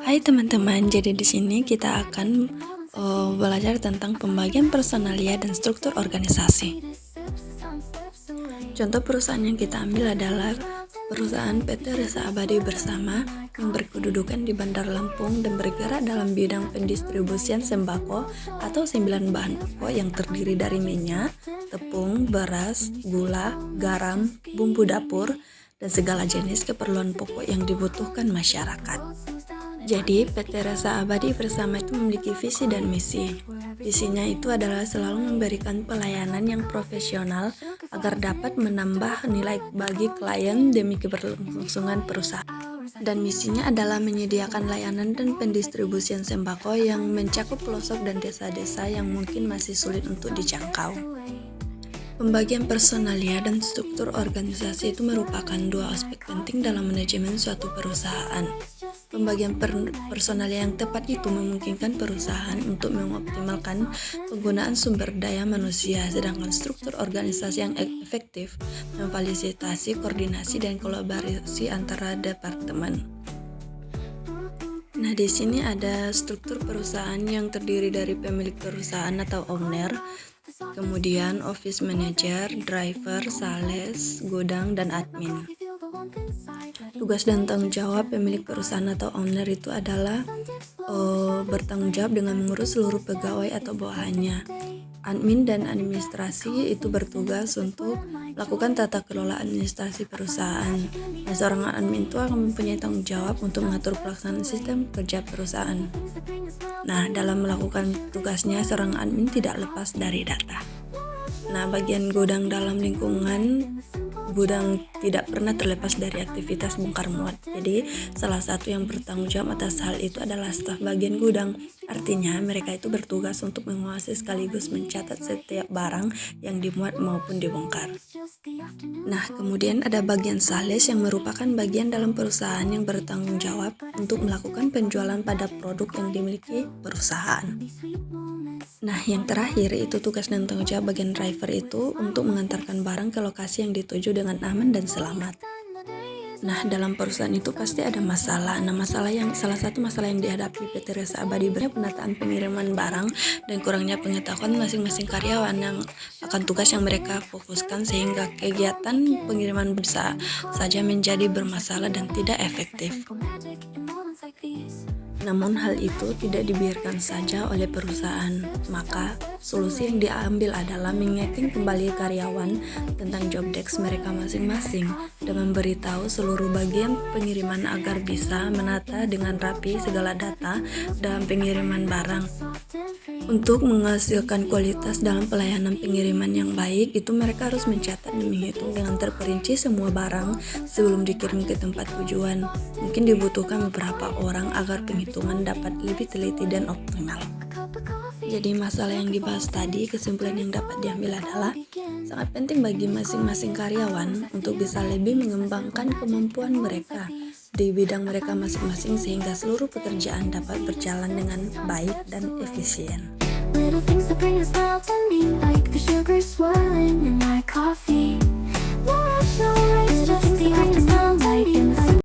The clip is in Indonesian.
Hai teman-teman, jadi di sini kita akan belajar tentang pembagian personalia dan struktur organisasi. Contoh perusahaan yang kita ambil adalah perusahaan PT Resa Abadi Bersama yang berkedudukan di Bandar Lampung dan bergerak dalam bidang pendistribusian sembako atau 9 bahan pokok yang terdiri dari minyak, tepung, beras, gula, garam, bumbu dapur, dan segala jenis keperluan pokok yang dibutuhkan masyarakat. Jadi, PT Resa Abadi Bersama itu memiliki visi dan misi. Visinya itu adalah selalu memberikan pelayanan yang profesional agar dapat menambah nilai bagi klien demi keberlangsungan perusahaan. Dan misinya adalah menyediakan layanan dan pendistribusian sembako yang mencakup pelosok dan desa-desa yang mungkin masih sulit untuk dijangkau. Pembagian personalia dan struktur organisasi itu merupakan dua aspek penting dalam manajemen suatu perusahaan. Pembagian personalia yang tepat itu memungkinkan perusahaan untuk mengoptimalkan penggunaan sumber daya manusia, sedangkan struktur organisasi yang efektif memfasilitasi koordinasi dan kolaborasi antara departemen. Nah, di sini ada struktur perusahaan yang terdiri dari pemilik perusahaan atau owner, kemudian office manager, driver, sales, gudang, dan admin. Tugas dan tanggung jawab pemilik perusahaan atau owner itu adalah bertanggung jawab dengan mengurus seluruh pegawai atau bawahannya. Admin dan administrasi itu bertugas untuk melakukan tata kelola administrasi perusahaan. Nah, seorang admin itu akan mempunyai tanggung jawab untuk mengatur pelaksanaan sistem kerja perusahaan. Nah, dalam melakukan tugasnya, seorang admin tidak lepas dari data. Nah, bagian gudang dalam lingkungan gudang tidak pernah terlepas dari aktivitas bongkar muat. Jadi, salah satu yang bertanggung jawab atas hal itu adalah staf bagian gudang. Artinya, mereka itu bertugas untuk menguasai sekaligus mencatat setiap barang yang dimuat maupun dibongkar. Nah, kemudian ada bagian sales yang merupakan bagian dalam perusahaan yang bertanggung jawab untuk melakukan penjualan pada produk yang dimiliki perusahaan. Nah, yang terakhir itu tugas dan tanggung jawab bagian driver itu untuk mengantarkan barang ke lokasi yang dituju dengan aman dan selamat. Nah, dalam perusahaan itu pasti ada masalah. Nah, salah satu masalah yang dihadapi PT Resa Abadi penataan pengiriman barang dan kurangnya pengetahuan masing-masing karyawan yang akan tugas yang mereka fokuskan sehingga kegiatan pengiriman bisa saja menjadi bermasalah dan tidak efektif. Namun hal itu tidak dibiarkan saja oleh perusahaan, maka solusi yang diambil adalah mengingatkan kembali karyawan tentang job desk mereka masing-masing dan memberitahu seluruh bagian pengiriman agar bisa menata dengan rapi segala data dalam pengiriman barang. Untuk menghasilkan kualitas dalam pelayanan pengiriman yang baik, itu mereka harus mencatat dan menghitung dengan terperinci semua barang sebelum dikirim ke tempat tujuan. Mungkin dibutuhkan beberapa orang agar penghitungan dapat lebih teliti dan optimal. Jadi masalah yang dibahas tadi, kesimpulan yang dapat diambil adalah sangat penting bagi masing-masing karyawan untuk bisa lebih mengembangkan kemampuan mereka di bidang mereka masing-masing sehingga seluruh pekerjaan dapat berjalan dengan baik dan efisien. Little things that bring a smile to me, like the sugar swirling in my coffee.